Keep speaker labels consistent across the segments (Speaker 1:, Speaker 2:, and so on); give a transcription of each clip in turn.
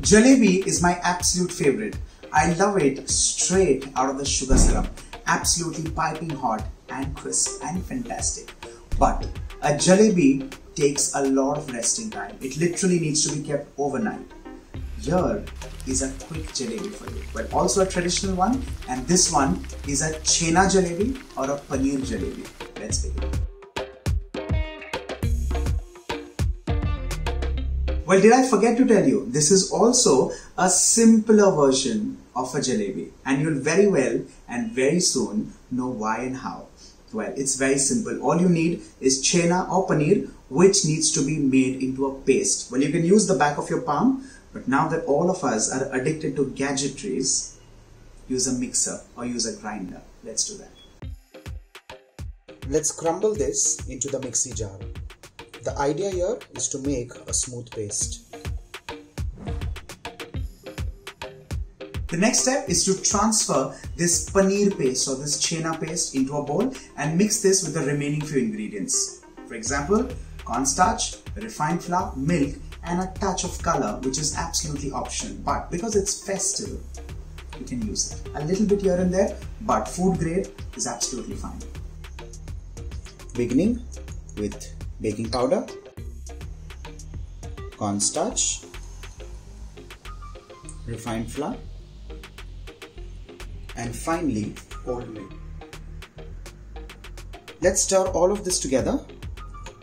Speaker 1: Jalebi is my absolute favorite. I love it straight out of the sugar syrup. Absolutely piping hot and crisp and fantastic. But a jalebi takes a lot of resting time. It literally needs to be kept overnight. Here is a quick jalebi for you. Well, also a traditional one, and this one is a Chenna jalebi or a Paneer Jalebi. Let's begin. Well, did I forget to tell you, this is also a simpler version of a jalebi, and you'll very well and very soon know why and how. Well, it's very simple. All you need is Chenna or paneer, which needs to be made into a paste. Well, you can use the back of your palm, but now that all of us are addicted to gadgetries, use a mixer or use a grinder. Let's do that. Let's crumble this into the mixie jar. The idea here is to make a smooth paste. The next step is to transfer this paneer paste or this Chenna paste into a bowl and mix this with the remaining few ingredients. For example, cornstarch, refined flour, milk and a touch of color, which is absolutely optional, but because it's festive, you can use it. A little bit here and there, but food grade is absolutely fine. Beginning with baking powder, cornstarch, refined flour, and finally cold milk. Let's stir all of this together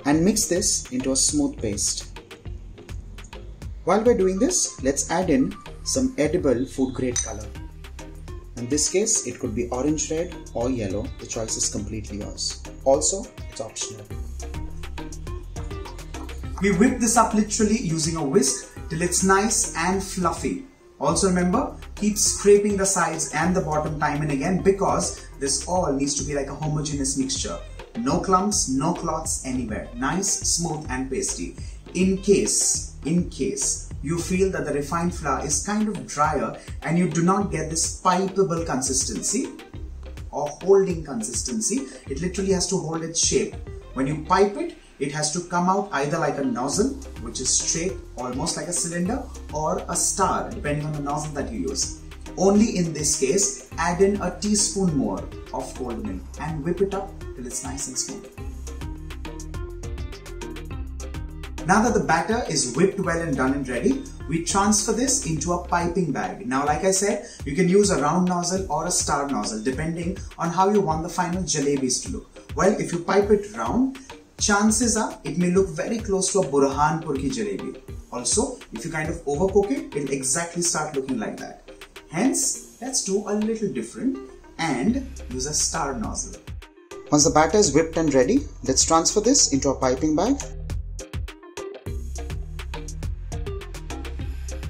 Speaker 1: and mix this into a smooth paste. While we're doing this, let's add in some edible food grade color. In this case, it could be orange red or yellow. The choice is completely yours. Also, it's optional. We whip this up literally using a whisk till it's nice and fluffy. Also remember, keep scraping the sides and the bottom time and again, because this all needs to be like a homogeneous mixture. No clumps, no clots anywhere. Nice, smooth and pasty. In case you feel that the refined flour is kind of drier and you do not get this pipeable consistency or holding consistency, it literally has to hold its shape. When you pipe it, it has to come out either like a nozzle, which is straight, almost like a cylinder, or a star, depending on the nozzle that you use. Only in this case, add in a teaspoon more of cold milk and whip it up till it's nice and smooth. Now that the batter is whipped well and done and ready, we transfer this into a piping bag. Now, like I said, you can use a round nozzle or a star nozzle, depending on how you want the final jalebis to look. Well, if you pipe it round, chances are it may look very close to a Burhanpur ki jalebi. Also, if you kind of overcook it, it'll exactly start looking like that. Hence, let's do a little different and use a star nozzle. Once the batter is whipped and ready, let's transfer this into a piping bag.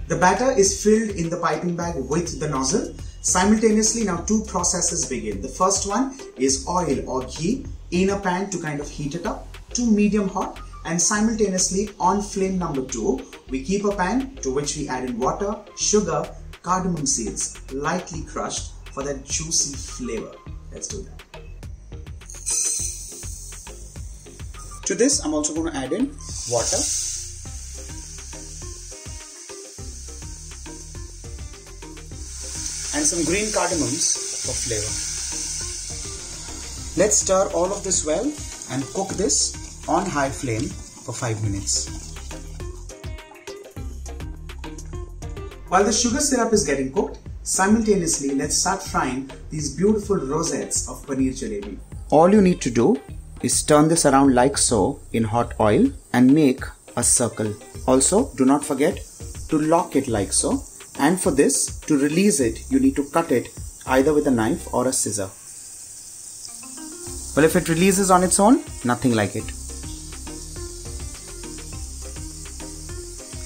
Speaker 1: The batter is filled in the piping bag with the nozzle. Simultaneously, now two processes begin. The first one is oil or ghee in a pan to kind of heat it up to medium hot, and simultaneously on flame number 2, we keep a pan to which we add in water, sugar, cardamom seeds, lightly crushed for that juicy flavor. Let's do that. To this, I'm also going to add in water. And some green cardamoms for flavor. Let's stir all of this well and cook this on high flame for 5 minutes. While the sugar syrup is getting cooked, simultaneously let's start frying these beautiful rosettes of Paneer Jalebi. All you need to do is turn this around like so in hot oil and make a circle. Also, do not forget to lock it like so. And for this, to release it, you need to cut it either with a knife or a scissor. Well, if it releases on its own, nothing like it.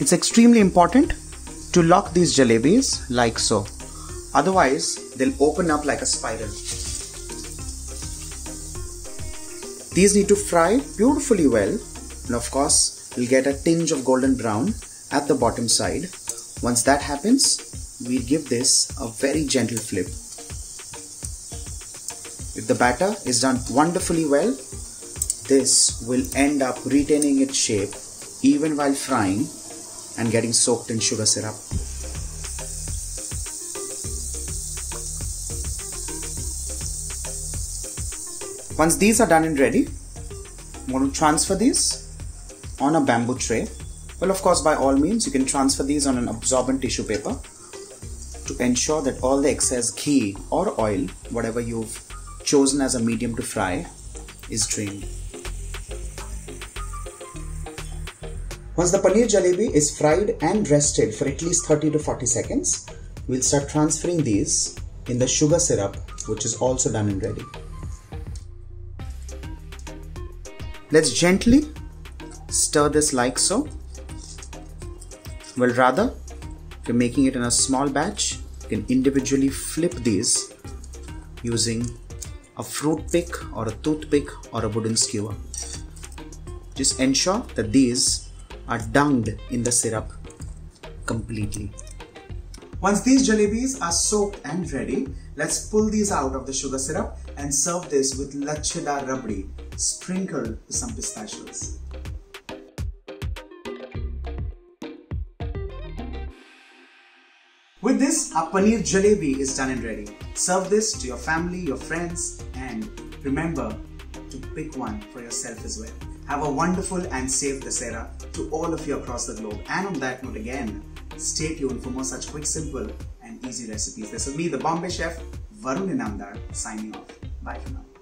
Speaker 1: It's extremely important to lock these jalebis like so. Otherwise, they'll open up like a spiral. These need to fry beautifully well, and of course, you'll get a tinge of golden brown at the bottom side. Once that happens, we give this a very gentle flip. If the batter is done wonderfully well, this will end up retaining its shape even while frying and getting soaked in sugar syrup. Once these are done and ready, I'm going to transfer these on a bamboo tray. Well, of course, by all means, you can transfer these on an absorbent tissue paper to ensure that all the excess ghee or oil, whatever you've chosen as a medium to fry, is drained. Once the paneer jalebi is fried and rested for at least 30 to 40 seconds, we'll start transferring these in the sugar syrup, which is also done and ready. Let's gently stir this like so. Well, rather, if you're making it in a small batch, you can individually flip these using a fruit pick or a toothpick or a wooden skewer. Just ensure that these are dunked in the syrup completely. Once these jalebis are soaked and ready, let's pull these out of the sugar syrup and serve this with lachhedar rabdi, sprinkled with some pistachios. With this, our paneer jalebi is done and ready. Serve this to your family, your friends, and remember to pick one for yourself as well. Have a wonderful and safe Dussehra to all of you across the globe. And on that note again, stay tuned for more such quick, simple and easy recipes. This is me, the Bombay chef, Varun Inamdar, signing off. Bye for now.